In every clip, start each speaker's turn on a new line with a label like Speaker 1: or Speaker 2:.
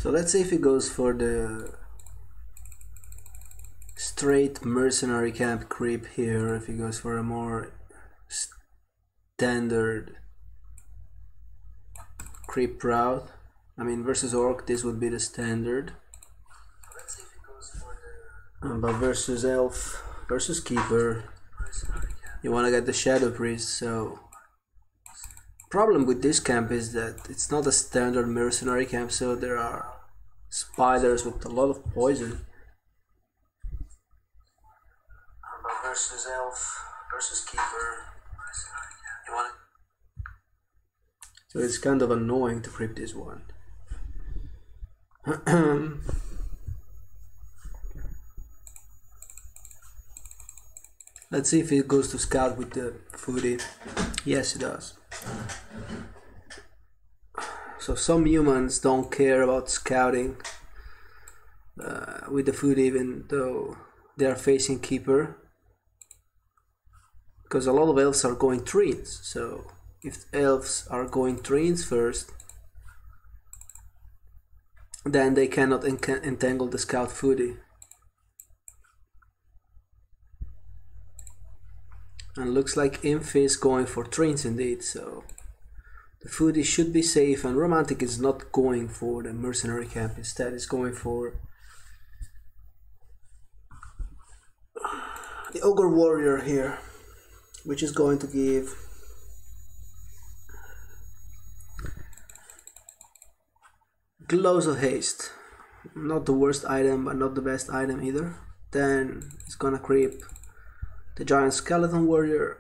Speaker 1: So let's see if he goes for the straight mercenary camp creep here, if he goes for a more standard creep route. I mean, versus orc this would be the standard. Let's see if he goes for the but versus elf, versus keeper, you want to get the shadow priest. So problem with this camp is that it's not a standard mercenary camp, so there are spiders with a lot of poison. But versus elf, versus keeper, you want to... So it's kind of annoying to creep this one. Let's see if it goes to scout with the foodie. Yes, it does. So some humans don't care about scouting with the food, even though they are facing keeper, because a lot of elves are going trees. So if elves are going trees first, then they cannot entangle the scout foodie. And looks like Infi is going for trees indeed, so the foodie should be safe, and Romantic is not going for the mercenary camp, instead is going for the ogre warrior here, which is going to give glows of haste. Not the worst item, but not the best item either. Then it's gonna creep the giant skeleton warrior,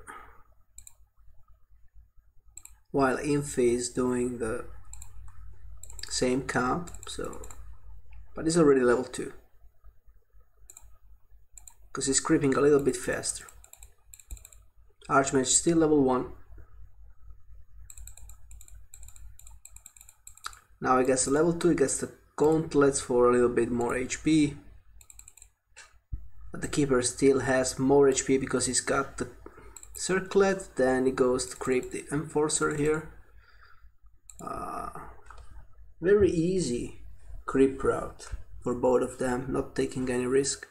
Speaker 1: while Infi is doing the same camp. So, but he's already level 2 because he's creeping a little bit faster. Archmage still level 1. Now he gets the level 2, he gets the gauntlets for a little bit more HP. But the keeper still has more HP because he's got the circlet. Then he goes to creep the enforcer here. Very easy creep route for both of them, not taking any risk.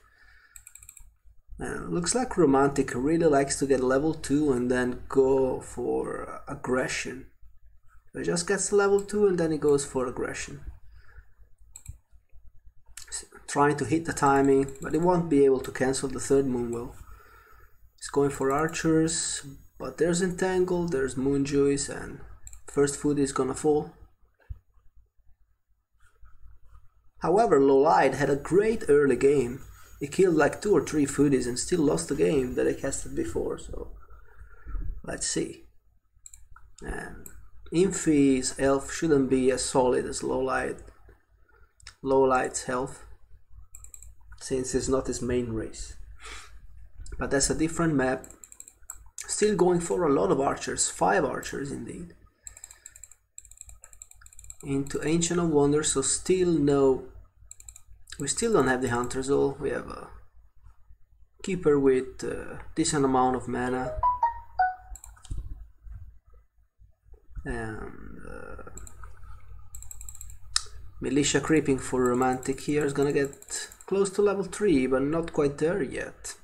Speaker 1: And looks like Romantic really likes to get level 2 and then go for aggression. So he just gets level 2 and then he goes for aggression. Trying to hit the timing, but he won't be able to cancel the third Moonwell. He's going for archers, but there's Entangle, there's Moonjuice, and first food is gonna fall. However, Lowlight had a great early game. He killed like 2 or 3 foodies and still lost the game that he casted before, so let's see. And Infi's health shouldn't be as solid as Lowlight's health, since it's not his main race. But that's a different map. Still going for a lot of archers, 5 archers indeed. Into Ancient of Wonder, so still no... We still don't have the Hunter's Ol. We have a Keeper with decent amount of mana. And Militia creeping for Romantic here is gonna get close to level 3, but not quite there yet.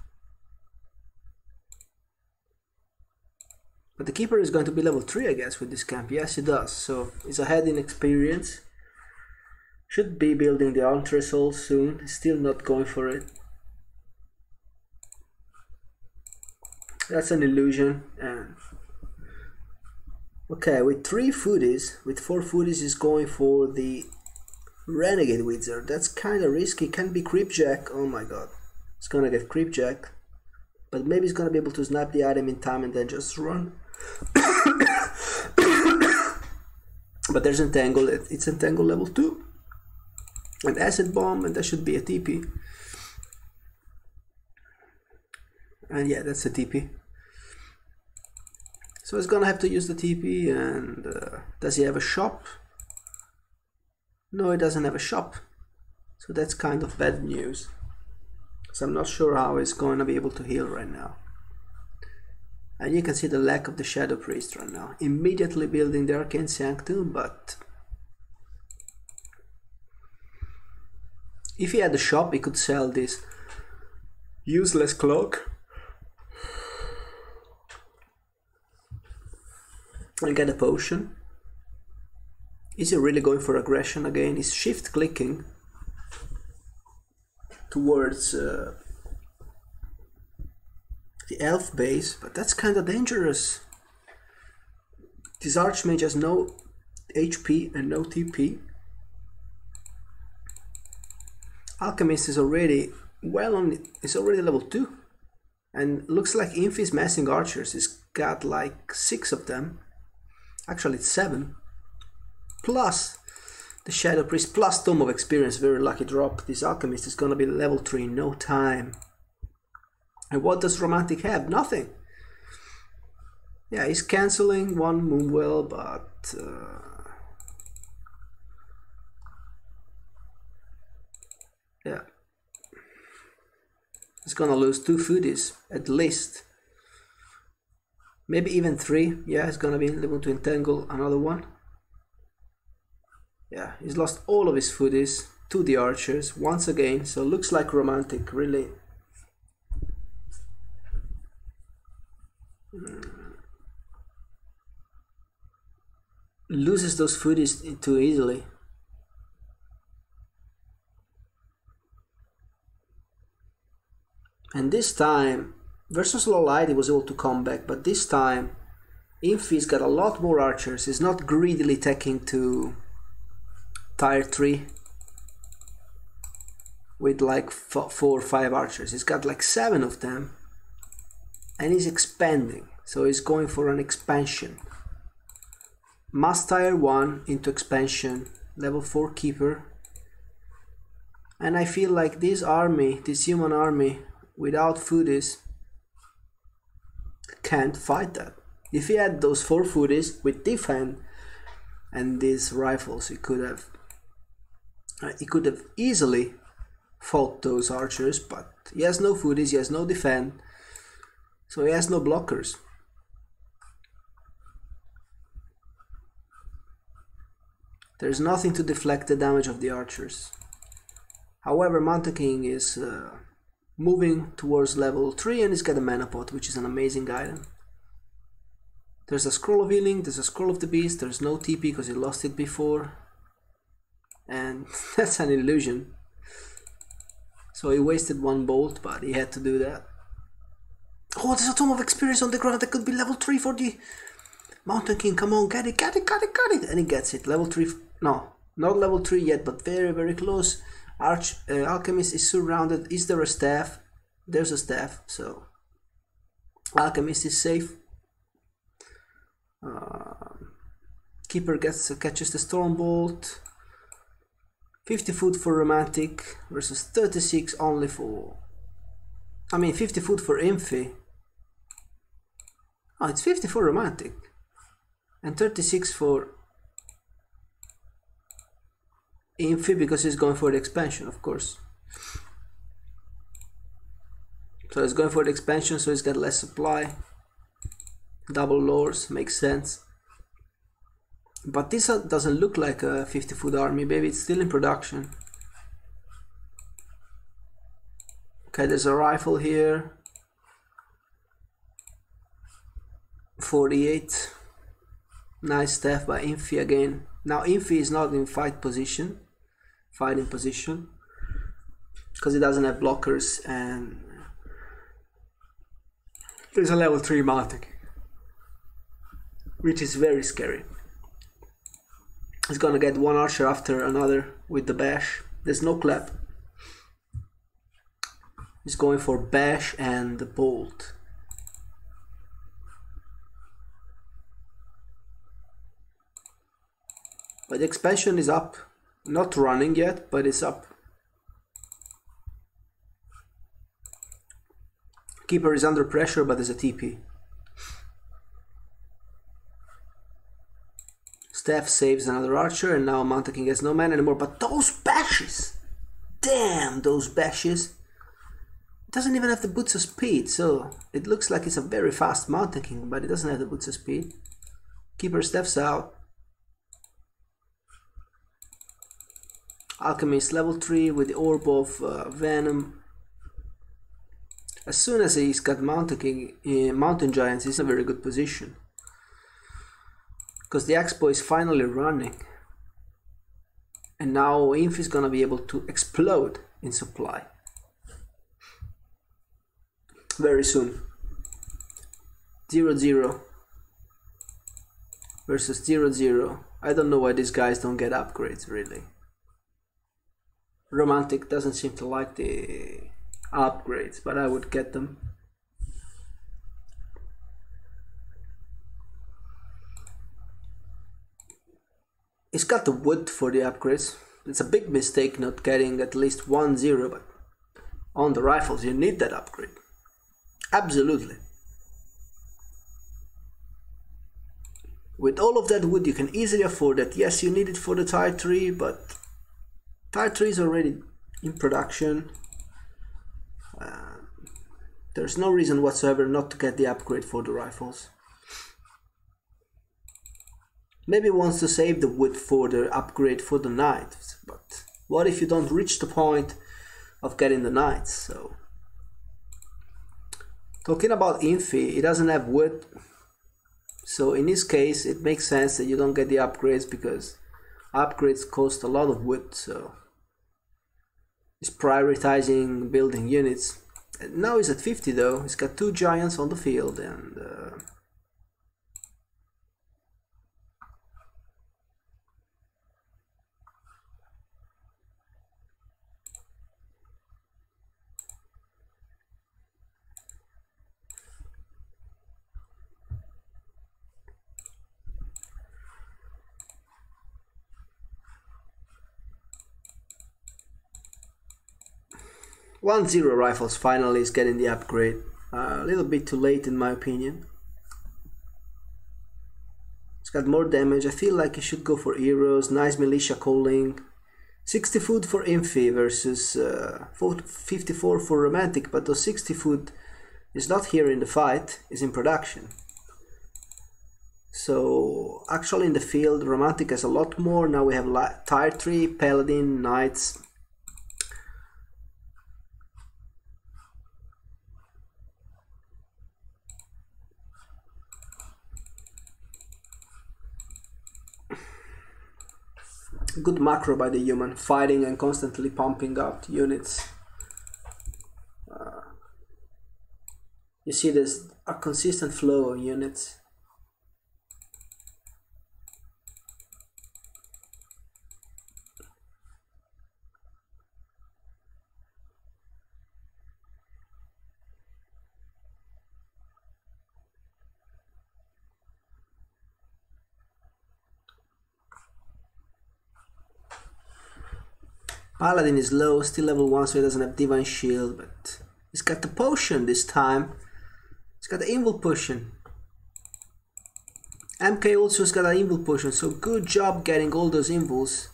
Speaker 1: But the Keeper is going to be level 3, I guess, with this camp. Yes, he does. So he's ahead in experience. Should be building the Hunter's Ol soon. Still not going for it. That's an illusion. And okay, with 3 foodies, with 4 foodies, is going for the Renegade Wizard. That's kind of risky. Can be Creepjack. Oh my god. It's gonna get Creepjack. But maybe he's gonna be able to snap the item in time and then just run. But there's Entangle. It's Entangle level 2. And Acid Bomb, and that should be a TP. And yeah, that's a TP. So he's gonna have to use the TP. And does he have a shop? No, he doesn't have a shop. So that's kind of bad news. So I'm not sure how he's going to be able to heal right now. And you can see the lack of the Shadow Priest right now. Immediately building the Arcane Sanctum, but If he had a shop, he could sell this useless cloak and get a potion. Is he really going for aggression again? He's shift clicking towards the elf base, but that's kind of dangerous. This archmage has no HP and no TP. Alchemist is already is already level 2, and looks like Infi is massing archers. He's got like 6 of them. Actually it's 7. Plus the Shadow Priest, plus Tome of Experience, very lucky drop. This Alchemist is gonna be level 3 in no time. And what does Romantic have? Nothing. Yeah, he's cancelling one Moonwell, but yeah, he's gonna lose 2 foodies at least, maybe even 3. Yeah, he's gonna be able to entangle another one. Yeah, he's lost all of his foodies to the archers once again, so looks like Romantic really loses those foodies too easily. And this time, versus Low Light, he was able to come back, but this time, Infi's got a lot more archers. He's not greedily taking to tier 3 with like 4 or 5 archers. He's got like 7 of them, and he's expanding, so he's going for an expansion. Must tier 1 into expansion, level 4 keeper. And I feel like this army, this human army, without foodies, can't fight that. If he had those 4 foodies with defend and these rifles, he could have easily fought those archers, but he has no foodies, he has no defend, so he has no blockers. There's nothing to deflect the damage of the archers. However, Mountain King is moving towards level 3 and he's got a mana pot, which is an amazing item. There's a scroll of healing, there's a scroll of the beast, there's no TP because he lost it before, and that's an illusion. So he wasted 1 bolt, but he had to do that. Oh, there's a Tome of Experience on the ground that could be level 3 for the Mountain King. Come on, get it, get it, get it, get it! And he gets it. Level 3, no, not level 3 yet, but very, very close. Alchemist is surrounded. Is there a staff? There's a staff, so Alchemist is safe. Keeper catches the Stormbolt. 50 food for Romantic versus 36 only for... 50 food for Infi. Oh, it's 50 for Romantic. And 36 for Infi because he's going for the expansion, of course. So he's going for the expansion, so he's got less supply. Double lores, makes sense. But this doesn't look like a 50 food army, maybe it's still in production. Okay, there's a rifle here. 48. Nice staff by Infi again. Now Infi is not in fighting position, because he doesn't have blockers, and there's a level 3 Mountain, which is very scary. He's gonna get 1 archer after another with the bash. There's no clap. He's going for bash and the bolt. But the expansion is up. Not running yet, but it's up. Keeper is under pressure, but there's a TP. Staff saves another archer, and now Mountain King has no mana anymore. But those bashes! Damn, those bashes! It doesn't even have the boots of speed, so it looks like it's a very fast Mountain King, but it doesn't have the boots of speed. Keeper steps out. Alchemist level 3 with the Orb of Venom. As soon as he's got Mountain Giants, he's in a very good position. Because the Expo is finally running. And now Infi is gonna be able to explode in supply. Very soon. 0-0 versus 0-0. I don't know why these guys don't get upgrades, really. Romantic doesn't seem to like the upgrades, but I would get them. He's got the wood for the upgrades. It's a big mistake not getting at least 1-0, but on the rifles you need that upgrade. Absolutely. With all of that wood you can easily afford it. Yes, you need it for the Tier 3, but Tier 3 is already in production. There's no reason whatsoever not to get the upgrade for the rifles. Maybe wants to save the wood for the upgrade for the knights, but what if you don't reach the point of getting the knights? So, talking about Infi, he doesn't have wood, so in this case it makes sense that you don't get the upgrades because upgrades cost a lot of wood, so he's prioritizing building units. And now he's at 50 though, he's got 2 giants on the field and 1-0 rifles finally is getting the upgrade. A little bit too late in my opinion. It's got more damage. I feel like he should go for heroes. Nice militia calling. 60 food for Infi versus 54 for Romantic, but those 60 food is not here in the fight, is in production. So actually in the field Romantic has a lot more. Now we have Tier 3, Paladin, Knights. Good macro by the human, fighting and constantly pumping out units. You see there's a consistent flow of units. Paladin is low, still level 1, so he doesn't have Divine Shield, but he's got the potion this time. He's got the Invul potion. MK also has got an Invul potion, so good job getting all those Invuls.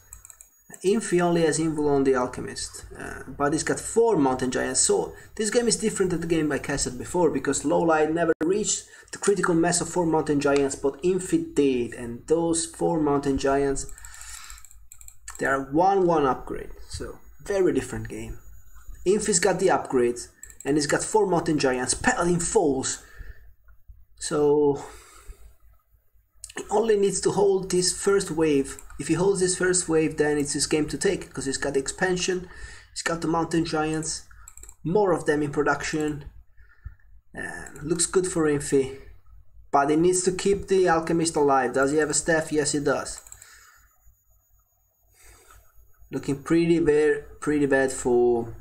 Speaker 1: Infi only has Invul on the Alchemist, but he's got 4 Mountain Giants, so this game is different than the game I casted before, because Lowlight never reached the critical mass of 4 Mountain Giants, but Infi did, and those 4 Mountain Giants, they are 1-1 upgrade, so very different game. Infi's got the upgrades, and he's got 4 Mountain Giants. Paladin falls, so he only needs to hold this first wave. If he holds this first wave, then it's his game to take, because he's got the expansion, he's got the Mountain Giants, more of them in production, and looks good for Infi. But he needs to keep the Alchemist alive. Does he have a staff? Yes, he does. Looking pretty bad for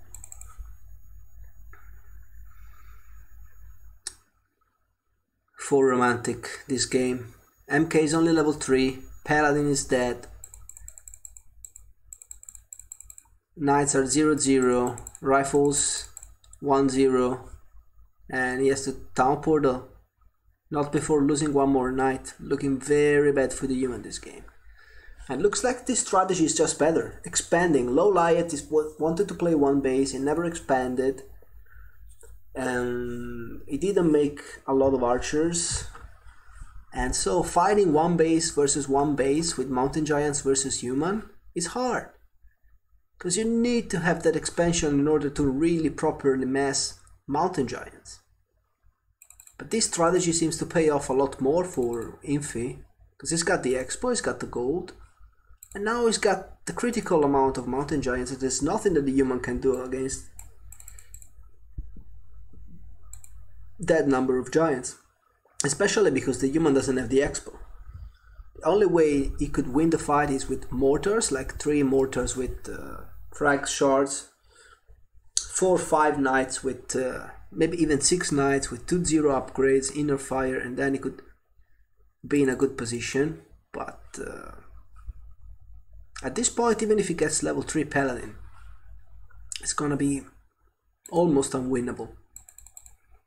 Speaker 1: Romantic this game. MK is only level 3, Paladin is dead, Knights are 0-0, Rifles 1-0, and he has the Town Portal. Not before losing 1 more Knight. Looking very bad for the human this game. And looks like this strategy is just better. Expanding. Lowlight wanted to play 1 base, he never expanded. And he didn't make a lot of archers. And so fighting 1 base versus 1 base with Mountain Giants versus human is hard. because you need to have that expansion in order to really properly mass mountain giants. But this strategy seems to pay off a lot more for Infi, because he's got the expo, he's got the gold, and now he's got the critical amount of mountain giants. There's nothing that the human can do against that number of giants, especially because the human doesn't have the expo. The only way he could win the fight is with mortars, like 3 mortars with frag shards, 4 or 5 knights with maybe even 6 knights with 2-0 upgrades, inner fire, and then he could be in a good position. But at this point, even if he gets level 3 paladin, it's gonna be almost unwinnable.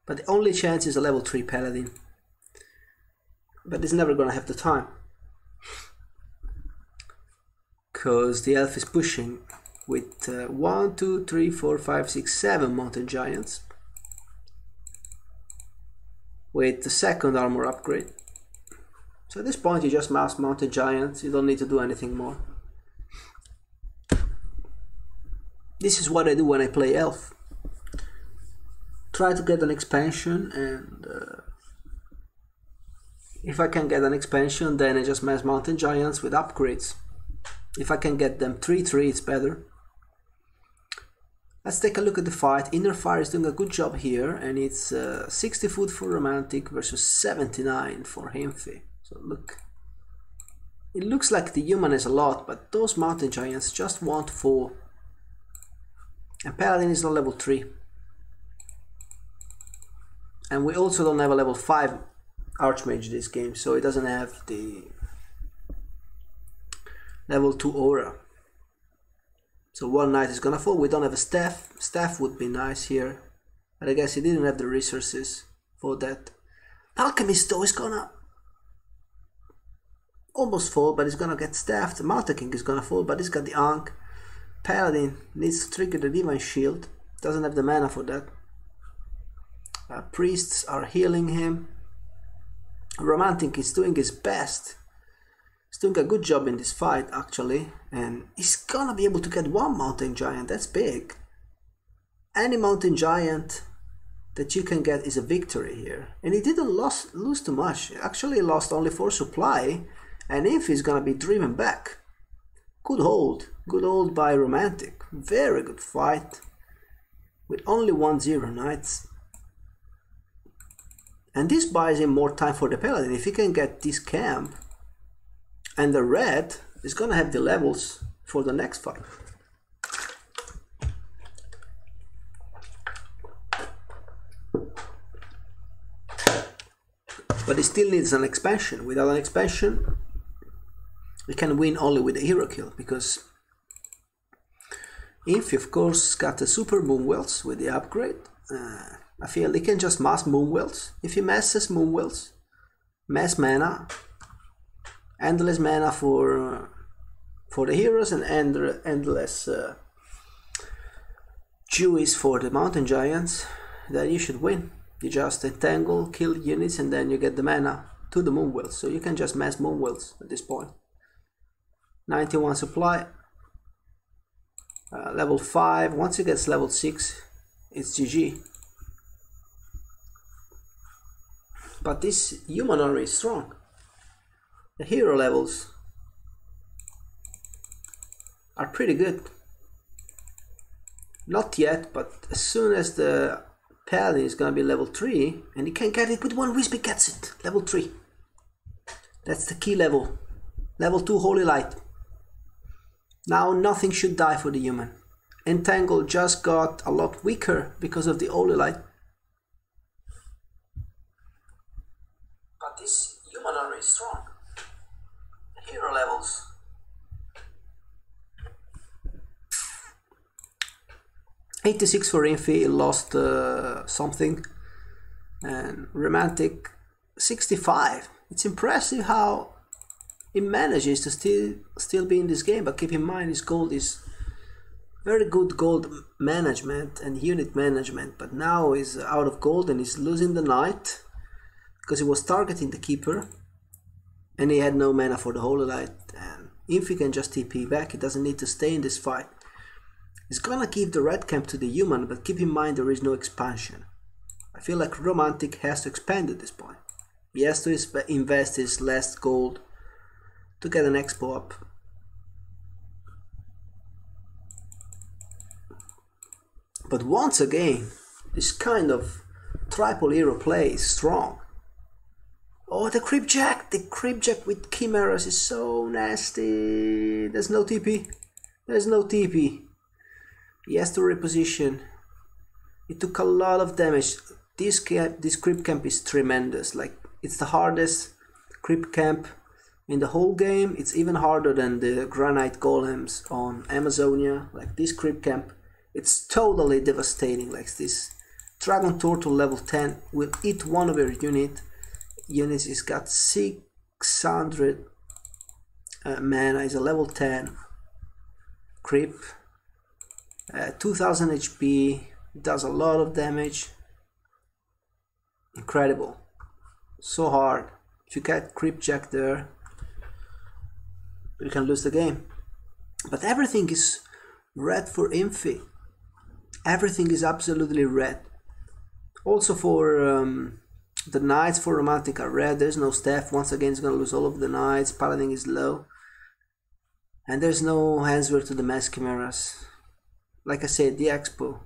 Speaker 1: But the only chance is a level 3 paladin, but he's never gonna have the time, because the elf is pushing with 1, 2, 3, 4, 5, 6, 7 mountain giants with the second armor upgrade. So at this point you just mass mountain giants, you don't need to do anything more. This is what I do when I play elf. Try to get an expansion, and if I can get an expansion, then I just mass mountain giants with upgrades. If I can get them 3-3, it's better. Let's take a look at the fight. Inner Fire is doing a good job here, and it's 60 food for Romantic versus 79 for Infi. So look, it looks like the human has a lot, but those mountain giants just want 4. And Paladin is on level 3. And we also don't have a level 5 Archmage this game, so it doesn't have the level 2 aura. So 1 knight is gonna fall. We don't have a staff. Staff would be nice here, but I guess he didn't have the resources for that. Alchemist though is gonna almost fall, but he's gonna get staffed. Mountain King is gonna fall, but he's got the Ankh. Paladin needs to trigger the Divine Shield. Doesn't have the mana for that. Priests are healing him. Romantic is doing his best. He's doing a good job in this fight actually, and he's gonna be able to get 1 mountain giant. That's big. Any mountain giant that you can get is a victory here, and he didn't lose too much. He actually lost only 4 supply, and Infi is gonna be driven back. Good hold by Romantic. Very good fight with only 1-0 knights. And this buys him more time for the Paladin. If he can get this camp, and the red is gonna have the levels for the next fight. But he still needs an expansion. Without an expansion, we can win only with a hero kill, because Infi of course got the super Moonwells with the upgrade. I feel he can just mass Moonwells. If he masses Moonwells, mass mana, endless mana for the heroes, and endless Jewies for the mountain giants, then you should win. You just entangle, kill units, and then you get the mana to the Moonwells. So you can just mass Moonwells at this point. 91 supply. Level 5. Once he gets level 6, it's GG. But this human army is strong. The hero levels are pretty good. Not yet, but as soon as the Paladin is gonna be level 3, and he can get it with 1 wisp, he gets it. Level 3. That's the key level. Level 2 Holy Light. Now nothing should die for the human. Entangle just got a lot weaker because of the Holy Light. But this human army is strong. The hero levels. $86 for Infi, lost something. And Romantic 65. It's impressive how he manages to still be in this game, but keep in mind his gold is very good gold management and unit management, but now he's out of gold and he's losing the knight because he was targeting the keeper and he had no mana for the Holy Light, and Infi can just TP back. He doesn't need to stay in this fight. It's gonna give the red camp to the human, but keep in mind there is no expansion. I feel like Romantic has to expand at this point. He has to invest his last gold to get an expo up. But once again, this kind of triple hero play is strong. Oh, the Creepjack! The Creepjack with Chimeras is so nasty. There's no TP. There's no TP. He has to reposition. It took a lot of damage. This creep camp is tremendous. Like, it's the hardest creep camp in the whole game. It's even harder than the Granite Golems on Amazonia. Like, this creep camp, it's totally devastating. Like, this Dragon Turtle level 10 will hit one of your units. He's got 600 mana. He's a level 10 creep. 2000 HP. Does a lot of damage. Incredible. So hard. If you get Creepjack there, you can lose the game. But everything is red for Infi. Everything is absolutely red. Also for the Knights for Romantic are red. There's no staff. Once again, he's going to lose all of the Knights. Paladin is low. And there's no answer to the Mass Chimeras. Like I said, the Expo.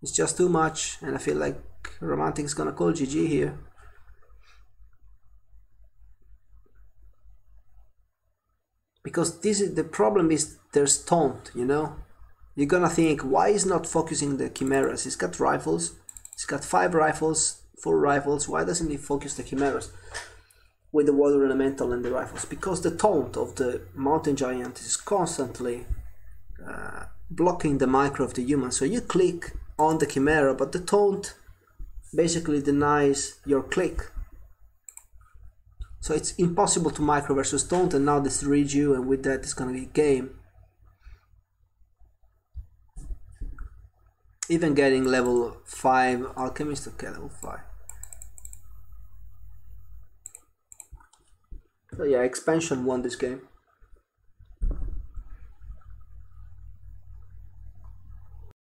Speaker 1: It's just too much, and I feel like Romantic is gonna call GG here. Because this is the problem, is there's taunt, you know? You're gonna think, why is not focusing the Chimeras? He's got rifles, he's got 5 rifles, 4 rifles, why doesn't he focus the Chimeras with the Water Elemental and the rifles? Because the taunt of the Mountain Giant is constantly blocking the micro of the human. So you click on the Chimera, but the taunt basically denies your click. So it's impossible to micro versus taunt, and now this reads you, and with that it's gonna be game. Even getting level 5 Alchemist, okay, level 5. So yeah, expansion won this game.